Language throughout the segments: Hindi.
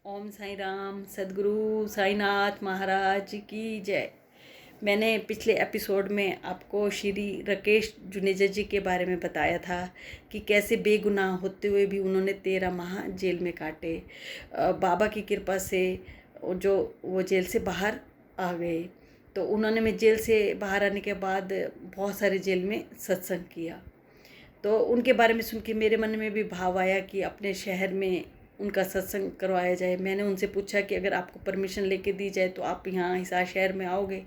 ओम साई राम सद्गुरु साईनाथ महाराज की जय। मैंने पिछले एपिसोड में आपको श्री राकेश जुनेजा जी के बारे में बताया था कि कैसे बेगुनाह होते हुए भी उन्होंने 13 माह जेल में काटे। बाबा की कृपा से वो जेल से बाहर आ गए। तो उन्होंने मैं जेल से बाहर आने के बाद बहुत सारे जेल में सत्संग किया। तो उनके बारे में सुन के मेरे मन में भी भाव आया कि अपने शहर में उनका सत्संग करवाया जाए। मैंने उनसे पूछा कि अगर आपको परमिशन लेके दी जाए तो आप यहाँ हिसार शहर में आओगे?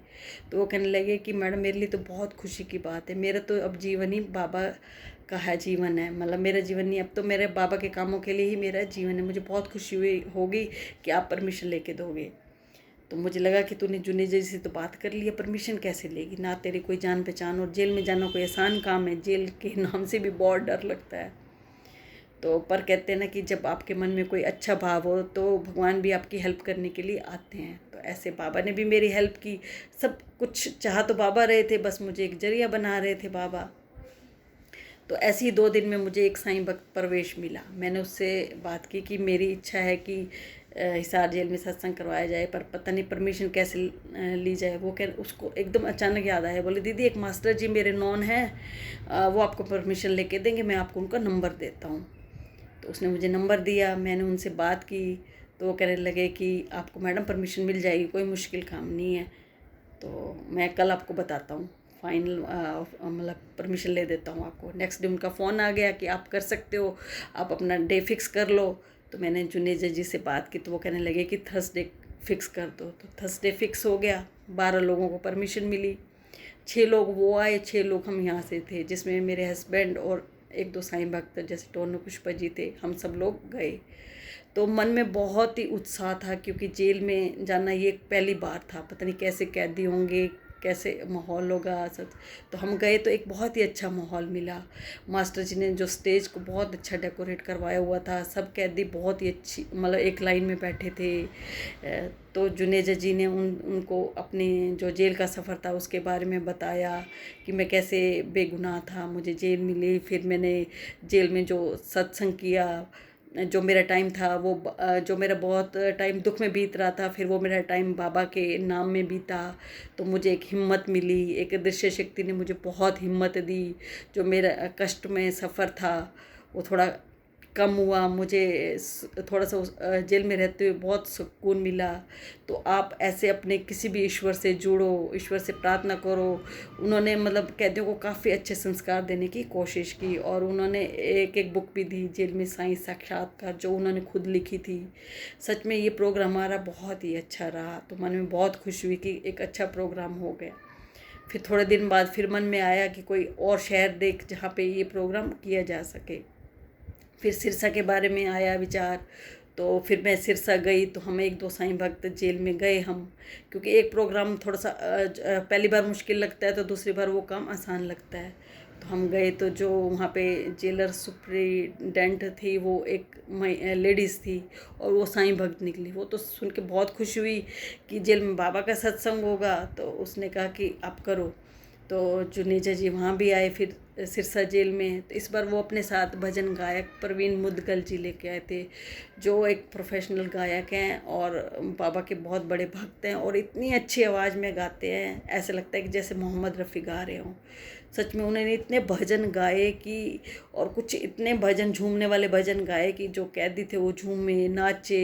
तो वो कहने लगे कि मैडम मेरे लिए तो बहुत खुशी की बात है, मेरा तो अब जीवन ही बाबा का है जीवन है, मतलब मेरा जीवन नहीं, अब तो मेरे बाबा के कामों के लिए ही मेरा जीवन है। मुझे बहुत खुशी हुई होगी कि आप परमिशन लेके दोगे। तो मुझे लगा कि तूने जुनेजा जी से तो बात कर लिया, परमिशन कैसे लेगी, ना तेरी कोई जान पहचान, और जेल में जाना कोई आसान काम है, जेल के नाम से भी बहुत डर लगता है। तो पर कहते हैं ना कि जब आपके मन में कोई अच्छा भाव हो तो भगवान भी आपकी हेल्प करने के लिए आते हैं। तो ऐसे बाबा ने भी मेरी हेल्प की। सब कुछ चाह तो बाबा रहे थे, बस मुझे एक जरिया बना रहे थे बाबा। तो ऐसे ही 2 दिन में मुझे एक साईं भक्त प्रवेश मिला। मैंने उससे बात की कि मेरी इच्छा है कि हिसार जेल में सत्संग करवाया जाए, पर पता नहीं परमिशन कैसे ली जाए। वो कह उसको एकदम अचानक याद आया, बोले दीदी एक मास्टर जी मेरे नॉन हैं, वो आपको परमिशन लेके देंगे, मैं आपको उनका नंबर देता हूँ। तो उसने मुझे नंबर दिया, मैंने उनसे बात की। तो वो कहने लगे कि आपको मैडम परमिशन मिल जाएगी, कोई मुश्किल काम नहीं है, तो मैं कल आपको बताता हूँ, फाइनल मतलब परमिशन ले देता हूँ आपको। नेक्स्ट डे उनका फ़ोन आ गया कि आप कर सकते हो, आप अपना डे फिक्स कर लो। तो मैंने जुनेजा जी से बात की, तो वो कहने लगे कि थर्सडे फिक्स कर दो। तो थर्सडे फिक्स हो गया। 12 लोगों को परमिशन मिली। 6 लोग वो आए, 6 लोग हम यहाँ से थे, जिसमें मेरे हस्बैंड और 1-2 साईं भक्त जैसे टोनू पुष्पा जी थे, हम सब लोग गए। तो मन में बहुत ही उत्साह था, क्योंकि जेल में जाना ये पहली बार था, पता नहीं कैसे कैदी होंगे, कैसे माहौल होगा सच। तो हम गए तो एक बहुत ही अच्छा माहौल मिला। मास्टर जी ने जो स्टेज को बहुत अच्छा डेकोरेट करवाया हुआ था, सब कैदी बहुत ही अच्छी मतलब एक लाइन में बैठे थे। तो जुनेजा जी ने उनको अपने जो जेल का सफ़र था उसके बारे में बताया कि मैं कैसे बेगुनाह था, मुझे जेल मिली, फिर मैंने जेल में जो सत्संग किया, जो मेरा टाइम था वो जो मेरा बहुत टाइम दुख में बीत रहा था, फिर वो मेरा टाइम बाबा के नाम में बीता। तो मुझे एक हिम्मत मिली, एक दृश्य शक्ति ने मुझे बहुत हिम्मत दी। जो मेरा कष्ट में सफ़र था वो थोड़ा कम हुआ। मुझे थोड़ा सा जेल में रहते हुए बहुत सुकून मिला। तो आप ऐसे अपने किसी भी ईश्वर से जुड़ो, ईश्वर से प्रार्थना करो। उन्होंने मतलब कैदियों को काफ़ी अच्छे संस्कार देने की कोशिश की, और उन्होंने एक एक बुक भी दी, जेल में साईं साक्षात्कार, जो उन्होंने खुद लिखी थी। सच में ये प्रोग्राम हमारा बहुत ही अच्छा रहा। तो मन में बहुत खुशी हुई कि एक अच्छा प्रोग्राम हो गया। फिर थोड़े दिन बाद फिर मन में आया कि कोई और शहर देख जहाँ पे ये प्रोग्राम किया जा सके। फिर सिरसा के बारे में आया विचार। तो फिर मैं सिरसा गई, तो हम 1-2 साईं भक्त जेल में गए हम, क्योंकि एक प्रोग्राम थोड़ा सा पहली बार मुश्किल लगता है, तो दूसरी बार वो काम आसान लगता है। तो हम गए, तो जो वहाँ पे जेलर सुप्रीडेंट थी वो एक लेडीज़ थी, और वो साईं भक्त निकली। वो तो सुन के बहुत खुशी हुई कि जेल में बाबा का सत्संग होगा। तो उसने कहा कि आप करो। तो जुनेजा जी वहाँ भी आए फिर सिरसा जेल में। तो इस बार वो अपने साथ भजन गायक प्रवीण मुदगल जी लेके आए थे, जो एक प्रोफेशनल गायक हैं और बाबा के बहुत बड़े भक्त हैं, और इतनी अच्छी आवाज़ में गाते हैं, ऐसे लगता है कि जैसे मोहम्मद रफ़ी गा रहे हों। सच में उन्होंने इतने भजन गाए कि, और कुछ इतने भजन झूमने वाले भजन गाए कि जो कैदी थे वो झूमे नाचे।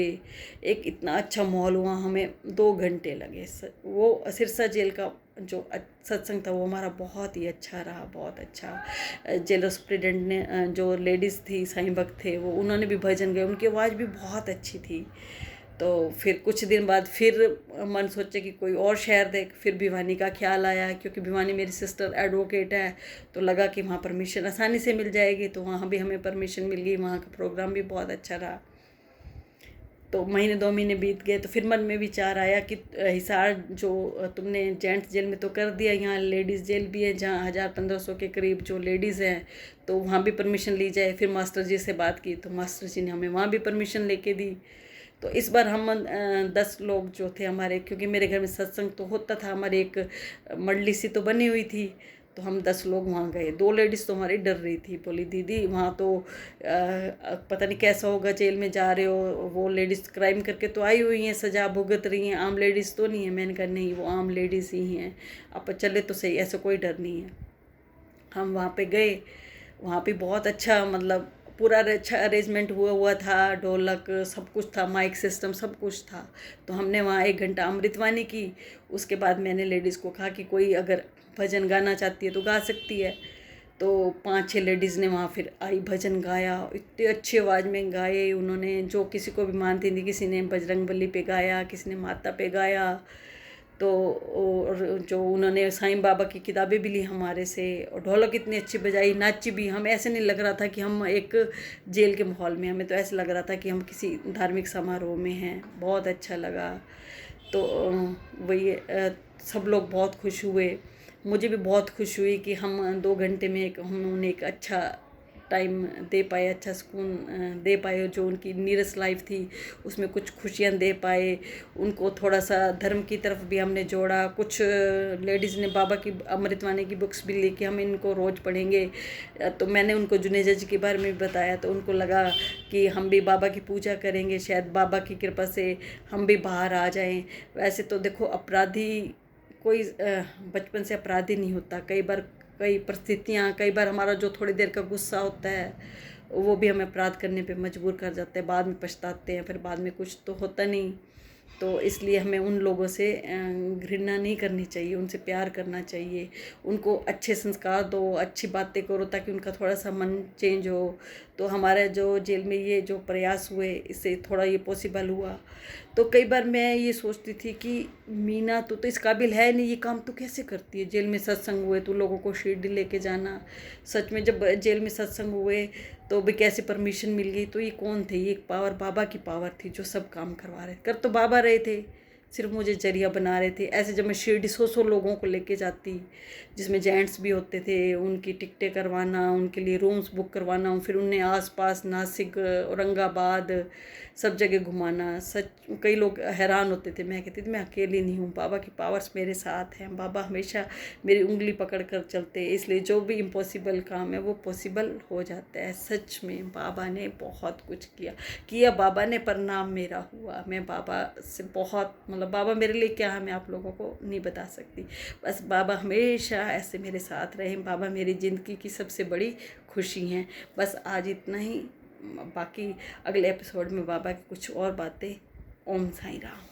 एक इतना अच्छा माहौल हुआ, हमें 2 घंटे लगे। वो सिरसा जेल का जो सत्संग था वो हमारा बहुत ही अच्छा रहा, बहुत अच्छा। जेलर सुप्रिटेंडेंट ने जो लेडीज़ थी साईं भक्त थे वो, उन्होंने भी भजन गाए, उनकी आवाज़ भी बहुत अच्छी थी। तो फिर कुछ दिन बाद फिर मन सोचे कि कोई और शहर देख। फिर भिवानी का ख्याल आया, क्योंकि भिवानी मेरी सिस्टर एडवोकेट है, तो लगा कि वहाँ परमिशन आसानी से मिल जाएगी। तो वहाँ भी हमें परमिशन मिल गई, वहाँ का प्रोग्राम भी बहुत अच्छा रहा। तो महीने 2 महीने बीत गए, तो फिर मन में विचार आया कि हिसार जो तुमने जेंट्स जेल में तो कर दिया, यहाँ लेडीज़ जेल भी है जहाँ 1000-1500 के करीब जो लेडीज़ हैं, तो वहाँ भी परमिशन ली जाए। फिर मास्टर जी से बात की, तो मास्टर जी ने हमें वहाँ भी परमिशन लेके दी। तो इस बार हम 10 लोग जो थे हमारे, क्योंकि मेरे घर में सत्संग तो होता था, हमारी एक मंडली सी तो बनी हुई थी। तो हम 10 लोग वहाँ गए। 2 लेडीज़ तो हमारी डर रही थी, बोली दीदी वहाँ तो पता नहीं कैसा होगा, जेल में जा रहे हो, वो लेडीज़ क्राइम करके तो आई हुई हैं, सज़ा भुगत रही हैं, आम लेडीज़ तो नहीं है। मैंने कहा नहीं, वो आम लेडीज़ ही हैं, आप चले तो सही, ऐसा कोई डर नहीं है। हम वहाँ पे गए, वहाँ पे बहुत अच्छा मतलब पूरा अच्छा अरेंजमेंट हुआ था, ढोलक सब कुछ था, माइक सिस्टम सब कुछ था। तो हमने वहाँ 1 घंटा अमृतवाणी की। उसके बाद मैंने लेडीज़ को कहा कि कोई अगर भजन गाना चाहती है तो गा सकती है। तो 5-6 लेडीज़ ने वहाँ फिर आई, भजन गाया, इतनी अच्छी आवाज़ में गाए उन्होंने, जो किसी को भी मानती थी। किसी ने बजरंगबली पे गाया, किसी ने माता पे गाया। तो और जो उन्होंने साईं बाबा की किताबें भी ली हमारे से, और ढोलक इतनी अच्छी बजाई, नाची भी। हमें ऐसे नहीं लग रहा था कि हम एक जेल के माहौल में, हमें तो ऐसे लग रहा था कि हम किसी धार्मिक समारोह में हैं। बहुत अच्छा लगा। तो वही सब लोग बहुत खुश हुए, मुझे भी बहुत खुश हुई कि हम 2 घंटे में हम उन्हें एक अच्छा टाइम दे पाए, अच्छा सुकून दे पाए। जो उनकी नीरस लाइफ थी उसमें कुछ खुशियाँ दे पाए। उनको थोड़ा सा धर्म की तरफ भी हमने जोड़ा। कुछ लेडीज़ ने बाबा की अमृतवाणी की बुक्स भी लेके हम इनको रोज़ पढ़ेंगे। तो मैंने उनको जुनेजा जी के बारे में भी बताया, तो उनको लगा कि हम भी बाबा की पूजा करेंगे, शायद बाबा की कृपा से हम भी बाहर आ जाएं। वैसे तो देखो, अपराधी कोई बचपन से अपराधी नहीं होता। कई बार कई परिस्थितियाँ, कई बार हमारा जो थोड़ी देर का गुस्सा होता है वो भी हमें अपराध करने पे मजबूर कर जाते हैं। बाद में पछताते हैं, फिर बाद में कुछ तो होता नहीं। तो इसलिए हमें उन लोगों से घृणा नहीं करनी चाहिए, उनसे प्यार करना चाहिए। उनको अच्छे संस्कार दो, अच्छी बातें करो, ताकि उनका थोड़ा सा मन चेंज हो। तो हमारा जो जेल में ये जो प्रयास हुए, इससे थोड़ा ये पॉसिबल हुआ। तो कई बार मैं ये सोचती थी कि मीना तो इस काबिल है नहीं, ये काम तो कैसे करती है। जेल में सत्संग हुए तो लोगों को शिरडी लेके जाना, सच में जब जेल में सत्संग हुए तो भी कैसे परमिशन मिल गई। तो ये कौन थे, ये एक पावर, बाबा की पावर थी जो सब काम करवा रहे। कर तो बाबा रहे थे, सिर्फ मुझे जरिया बना रहे थे। ऐसे जब मैं शिरडी 100 लोगों को लेके जाती, जिसमें जेंट्स भी होते थे, उनकी टिकटें करवाना, उनके लिए रूम्स बुक करवाना, फिर उन्हें आसपास नासिक, औरंगाबाद सब जगह घुमाना। सच कई लोग हैरान होते थे। मैं कहती थी मैं अकेली नहीं हूँ, बाबा की पावर्स मेरे साथ हैं। बाबा हमेशा मेरी उंगली पकड़ कर चलते हैं, इसलिए जो भी इम्पॉसिबल काम है वो पॉसिबल हो जाता है। सच में बाबा ने बहुत कुछ किया बाबा ने, पर नाम मेरा हुआ। मैं बाबा से बहुत मतलब, बाबा मेरे लिए क्या है मैं आप लोगों को नहीं बता सकती। बस बाबा हमेशा ऐसे मेरे साथ रहे। बाबा मेरी ज़िंदगी की सबसे बड़ी खुशी हैं। बस आज इतना ही, बाकी अगले एपिसोड में बाबा की कुछ और बातें। ओम साईं राम।